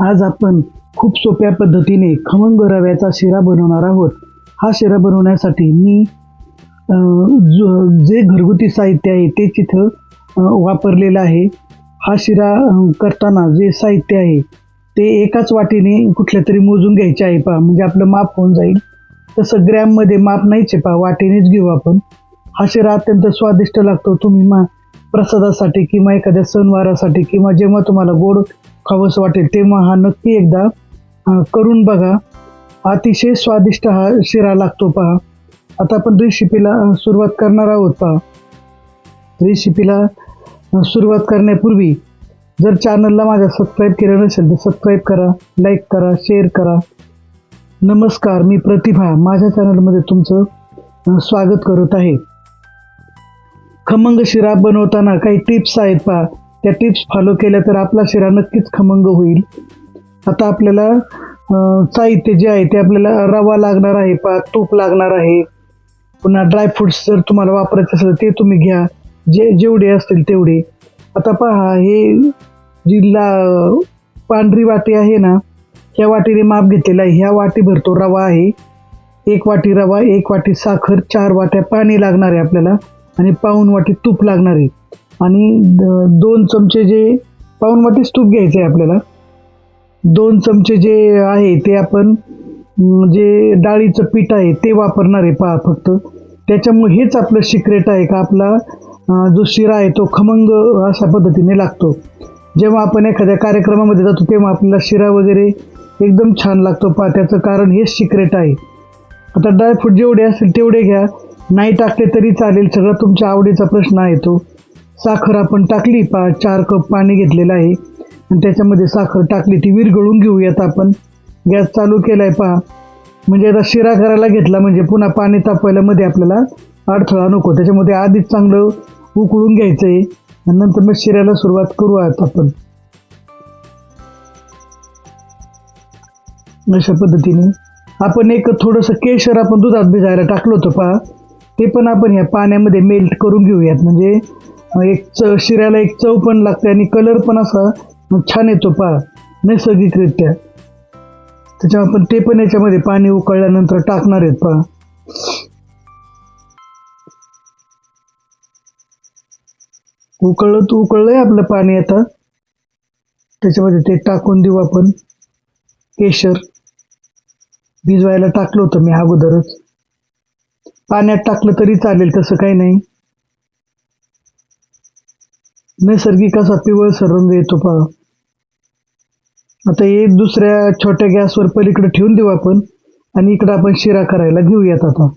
आज आपण खूप सोप्या पद्धतीने खमंग रव्याचा शिरा बनवणार आहोत. हा शिरा बनवण्यासाठी मी जे घरगुती साहित्य आहे ते तिथं वापरलेलं आहे. हा शिरा करताना जे साहित्य आहे ते एकाच वाटीने कुठल्यातरी मोजून घ्यायचे आहे पहा, म्हणजे आपलं माप होऊन जाईल. तसं ग्रॅममध्ये माप नाहीच आहे पहा, वाटीनेच घेऊ आपण. हा शिरा अत्यंत स्वादिष्ट लागतो. तुम्ही प्रसादासाठी किंवा एखाद्या सणवारासाठी किंवा जेव्हा तुम्हाला गोड खावंसं वाटेल तेव्हा हा नक्की एकदा करून बघा. अतिशय स्वादिष्ट हा शिरा लागतो पहा. आता आपण रेसिपीला सुरुवात करणार आहोत पहा. रेसिपीला सुरुवात करण्यापूर्वी जर चॅनलला माझ्या सबस्क्राईब केलं नसेल तर सबस्क्राईब करा, लाईक करा, शेअर करा. नमस्कार, मी प्रतिभा माझ्या चॅनलमध्ये तुमचं स्वागत करत आहे. खमंग शिरा बनवताना काही टिप्स आहेत पहा, त्या टिप्स फॉलो केल्या तर आपला शिरा नक्कीच खमंग होईल. आता आपल्याला साहित्य जे आहे ते आपल्याला रवा लागणार आहे पहा, तूप लागणार आहे, पुन्हा ड्रायफ्रुट्स जर तुम्हाला वापरायचे असेल ते तुम्ही घ्या, जेवढे असतील तेवढे. आता पहा, हे जी पांढरी वाटी आहे ना, ह्या वाटीने माप घेतलेलं आहे. ह्या वाटी भरतो रवा आहे. 1 वाटी रवा, 1 वाटी साखर, 4 वाट्या पाणी लागणार आहे आपल्याला आणि पाऊण वाटी तूप लागणार आहे. आणि 2 चमचे जे पाऊण वाटीच तूप घ्यायचं आहे आपल्याला. 2 चमचे जे आहे ते आपण जे डाळीचं पीठ आहे ते वापरणार आहे पहा फक्त. त्याच्यामुळे हेच आपलं सिक्रेट आहे का आपला जो शिरा आहे तो खमंग अशा पद्धतीने लागतो. जेव्हा आपण एखाद्या कार्यक्रमामध्ये जातो तेव्हा आपल्याला शिरा वगैरे एकदम छान लागतो पहा, त्याचं कारण हेच सिक्रेट आहे. आता ड्रायफ्रूट जेवढे असतील तेवढे घ्या, नाही टाकले तरी चालेल, सगळं तुमच्या आवडीचा प्रश्न आहे तो. साखर आपण टाकली पहा, 4 कप पाणी घेतलेलं आहे आणि त्याच्यामध्ये साखर टाकली, ती विरघळून घेऊयात आपण. गॅस चालू केलाय पहा, म्हणजे आता शिरा करायला घेतला म्हणजे पुन्हा पाणी तापवायला मध्ये आपल्याला अडथळा नको, त्याच्यामध्ये आधीच चांगलं उकळून घ्यायचं आहे आणि नंतर मग शिऱ्याला सुरुवात करूयात आपण. अशा पद्धतीने आपण एक थोडंसं केशर आपण दुधात भिजायला टाकलं होतं पहा, ते पण आपण ह्या पाण्यामध्ये मेल्ट करून घेऊयात, म्हणजे शिऱ्याला एक चव पण लागते आणि कलर पण असा छान येतो पहा नैसर्गिकरित्या. त्याच्यामुळे आपण ते पण याच्यामध्ये पाणी उकळल्यानंतर टाकणार आहेत पहा. उकळलंय आपलं पाणी. आता त्याच्यामध्ये ते टाकून देऊ आपण. केशर भिजवायला टाकलं होतं मी अगोदरच, पाण्यात टाकलं तरी चालेल, तसं काही नाही. नैसर्गिक असा पिवळसर रंग येतो पहा. आता हे दुसऱ्या छोट्या गॅसवर पलीकडे ठेवून देऊ आपण आणि इकडं आपण शिरा करायला घेऊयात. आता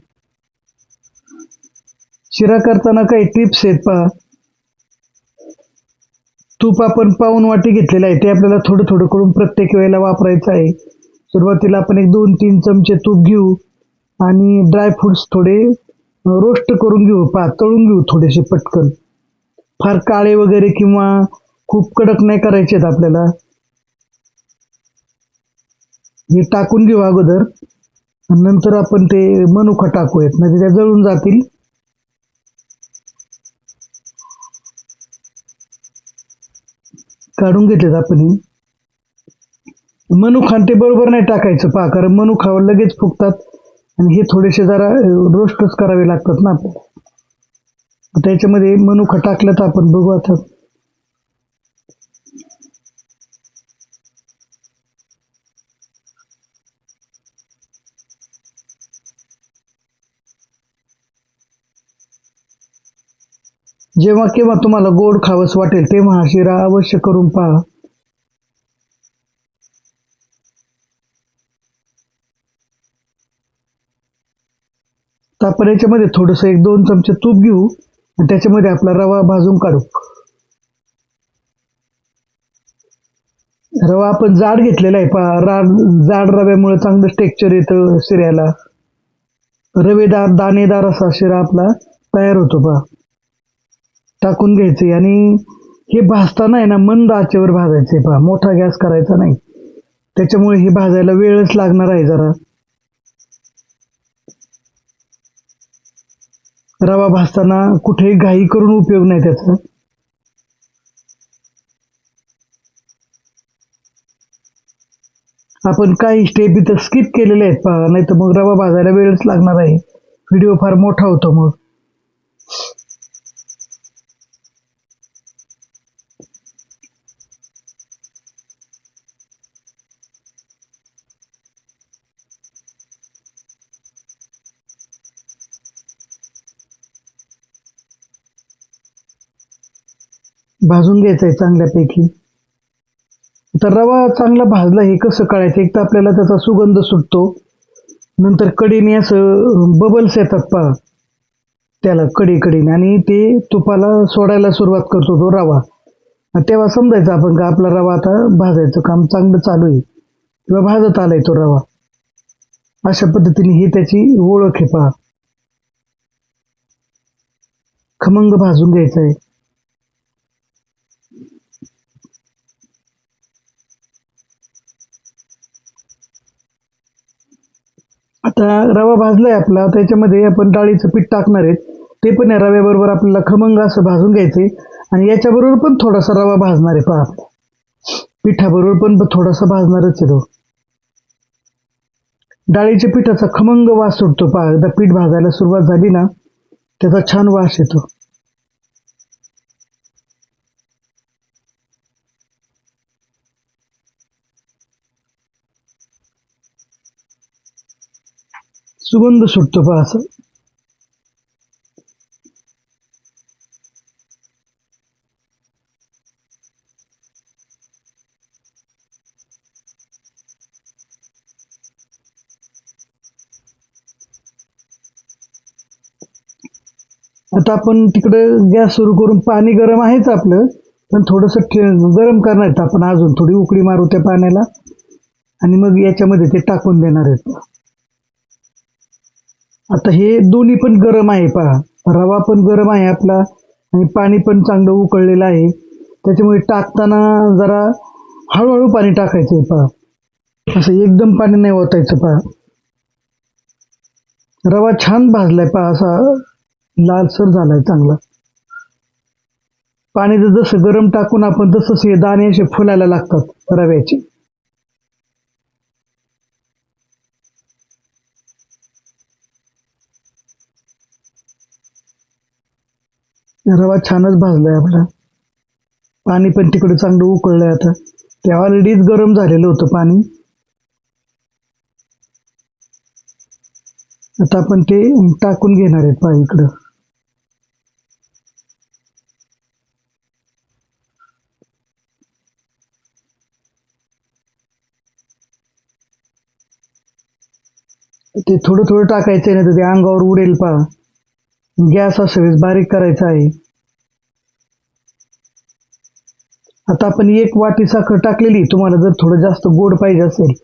शिरा करताना काही टिप्स आहेत पहा. तूप आपण पाऊण वाटी घेतलेलं आहे, ते आपल्याला थोडं थोडं करून प्रत्येक वेळेला वापरायचं आहे. सुरुवातीला आपण एक 2-3 चमचे तूप घेऊ आणि ड्रायफ्रुट्स थोडे रोस्ट करून घेऊ पहा, तळून घेऊ थोडेसे पटकन. फार काळे वगैरे किंवा खूप कडक नाही करायचे आहेत आपल्याला. हे टाकून घेऊ अगोदर आणि नंतर आपण ते मनुका टाकूयात, म्हणजे त्या जळून जातील. काढून घेतलेत आपण. मनुका ते बरोबर नाही टाकायचं पहा, कारण मनुका लगेच फुगतात आणि हे थोडेसे जरा रोस्टच करावे लागतात ना आपल्याला. आता याच्यामध्ये मनुका टाकलं तर आपण बघू आता. जेव्हा केव्हा तुम्हाला गोड खावंस वाटेल तेव्हा हा शिरा अवश्य करून पहा. तर आपण याच्यामध्ये थोडंसं 1-2 चमचे तूप घेऊ आणि त्याच्यामध्ये आपला रवा भाजून काढू. रवा आपण जाड घेतलेला आहे पहा, जाड रव्यामुळे चांगलं टेक्स्चर येतं शिऱ्याला. रवेदार दाणेदार असा शिरा आपला तयार होतो पहा. टाकून घ्यायचे आणि हे भाजताना आहे ना मंद आचेवर भाजायचे पहा, मोठा गॅस करायचा नाही, त्याच्यामुळे हे भाजायला वेळच लागणार आहे जरा. रवा भाजताना कुठेही घाई करून उपयोग नाही त्याचा. आपण काही स्टेप इथं स्किप केलेले आहेत पहा, नाही तर मग रवा भाजायला वेळच लागणार आहे. व्हिडिओ फार मोठा होतो मग. भाजून घ्यायचा आहे चांगल्यापैकी. तर रवा चांगला भाजला हे कसं कळायचं? एक तर आपल्याला त्याचा सुगंध सुटतो, नंतर कढीने असं बबल्स येतात पहा त्याला कढीने, आणि ते तुपाला सोडायला सुरुवात करतो तो रवा. आणि तेव्हा समजायचं आपण का आपला रवा आता भाजायचं काम चांगलं चालू आहे किंवा भाजत आलाय तो रवा. अशा पद्धतीने ही त्याची ओळख आहे पहा. खमंग भाजून घ्यायचा आहे. आता रवा भाजलाय आपला, त्याच्यामध्ये आपण डाळीचं पीठ टाकणार आहेत. ते पण या रव्याबरोबर आपल्याला खमंग असं भाजून घ्यायचंय. आणि याच्याबरोबर पण थोडासा रवा भाजणार आहे पहा आपला. पिठाबरोबर पण थोडासा भाजणारच आहे तो. डाळीच्या पिठाचा खमंग वास सुटतो पहा. एकदा पीठ भाजायला सुरुवात झाली ना, त्याचा छान वास येतो. सुगंध सुटतो पहा असं. आता आपण तिकडे गॅस सुरू करून, पाणी गरम आहेच आपलं, पण थोडंसं गरम करणार आहेत आपण, अजून थोडी उकळी मारू त्या पाण्याला, आणि मग याच्यामध्ये ते टाकून देणार आहेत. आता हे दोन्ही पण गरम आहे पहा. रवा पण गरम आहे आपला आणि पाणी पण चांगलं उकळलेलं आहे. त्याच्यामुळे टाकताना जरा हळूहळू पाणी टाकायचं आहे पहा. असं एकदम पाणी नाही ओतायचं पहा. रवा छान भाजलाय पहा, असा लालसर झालाय चांगला. पाणी जसं गरम टाकून आपण तसंच हे दाणे असे फुलायला लागतात रव्याचे. रवा छानच भाजलाय आपला. पाणी पण तिकडे चांगलं उकळलंय आता. ते ऑलरेडीच गरम झालेलं होतं पाणी. आता आपण ते टाकून घेणार आहेत पहा इकडं. ते थोडं थोडं टाकायचं नाही तर ते अंगावर उडेल पहा. गॅस अशा वेळेस बारीक करायचा आहे. आता आपण 1 वाटी साखर टाकलेली. तुम्हाला जर थोडं जास्त गोड पाहिजे असेल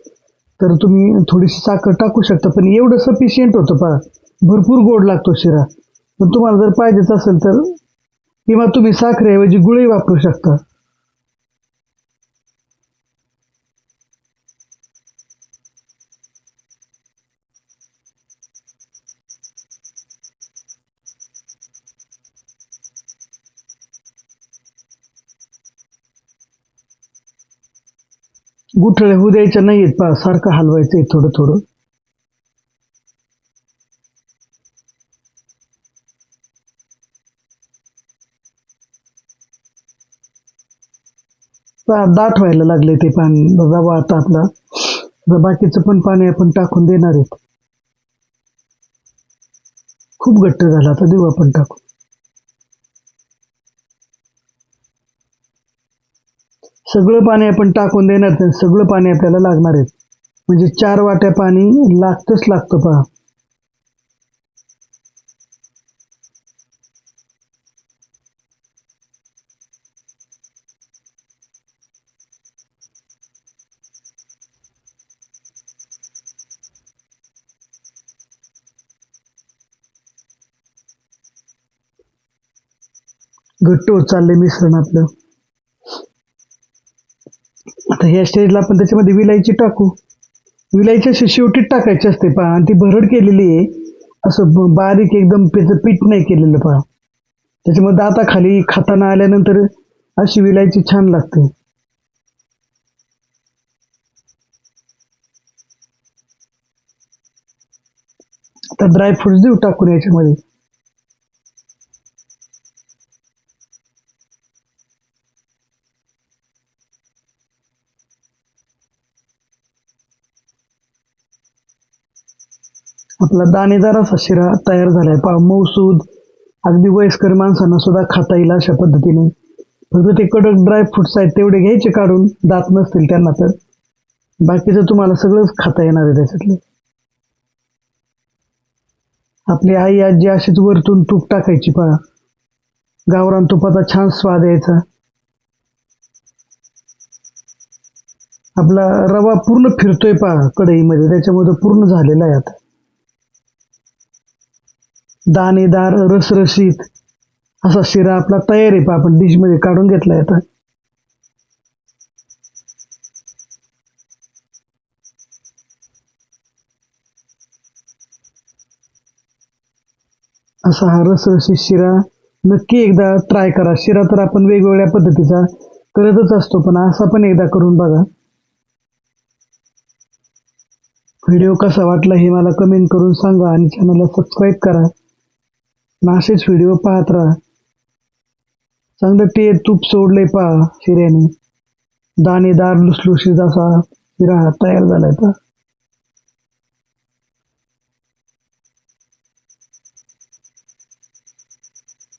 तर तुम्ही थोडीशी साखर टाकू शकता, पण एवढं सफिशियंट होतं पहा. भरपूर गोड लागतो शिरा. पण तुम्हाला जर पाहिजेच असेल तर किंवा तुम्ही साखरेऐवजी गुळही वापरू शकता. गुठळे होऊ द्यायच्या नाहीयेत पहा, सारखं हलवायचंय थोडं थोडं. पहा दाट व्हायला लागले ते पाणी, रवा आता आपला. बाकीचं पण पाणी आपण टाकून देणार आहेत. खूप घट्ट झाला, आता देऊ आपण टाकून. सगळं पाणी आपण टाकून देणार नाही, सगळं पाणी आपल्याला लागणार आहे. म्हणजे 4 वाट्या पाणी लागतच लागतं पहा. घट्ट होत चाललंय मिश्रण आपलं. आता ह्या स्टेजला आपण त्याच्यामध्ये विलायची टाकू. विलायची अशी शेवटीच टाकायची असते पहा, आणि ती भरड केलेली आहे. असं बारीक एकदम त्याचं पीठ नाही केलेलं पहा. त्याच्यामध्ये दाताखाली खाताना आल्यानंतर अशी विलायची छान लागते. आता ड्रायफ्रुट्स देऊ टाकून याच्यामध्ये. आपला दाणेदार असा शिरा तयार झालाय पहा, मऊसूद, अगदी वयस्कर माणसांना सुद्धा खाता येईल अशा पद्धतीने. फक्त ते कडक ड्रायफ्रुट्स आहेत तेवढे घ्यायचे काढून, दात नसतील त्यांना, तर बाकीचं तुम्हाला सगळंच खाता येणार आहे त्याच्यातलं. आपली आई आजी अशीच वरतून तूप टाकायची पहा, गावरान तुपाचा छान स्वाद यायचा. आपला रवा पूर्ण फिरतोय पहा कढईमध्ये, त्याच्यामध्ये पूर्ण झालेला आहे आता. दाणेदार रसरशीत असा शिरा आपला तयार आहे पहा, आपण डिश मध्ये काढून घेतलाय आता. असा हा रसरशीत शिरा नक्की एकदा ट्राय करा. शिरा तर आपण वेगवेगळ्या पद्धतीचा करतच असतो, पण असा पण एकदा करून बघा. व्हिडिओ कसा वाटला हे मला कमेंट करून सांगा आणि चॅनलला सबस्क्राईब करा. आणि असेच व्हिडिओ पाहत राहा. चांगलं ते तूप सोडलंय पहा शिऱ्याने, दाणेदार लुसलुशीत असा शिरा तयार झालाय पहा.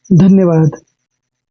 धन्यवाद.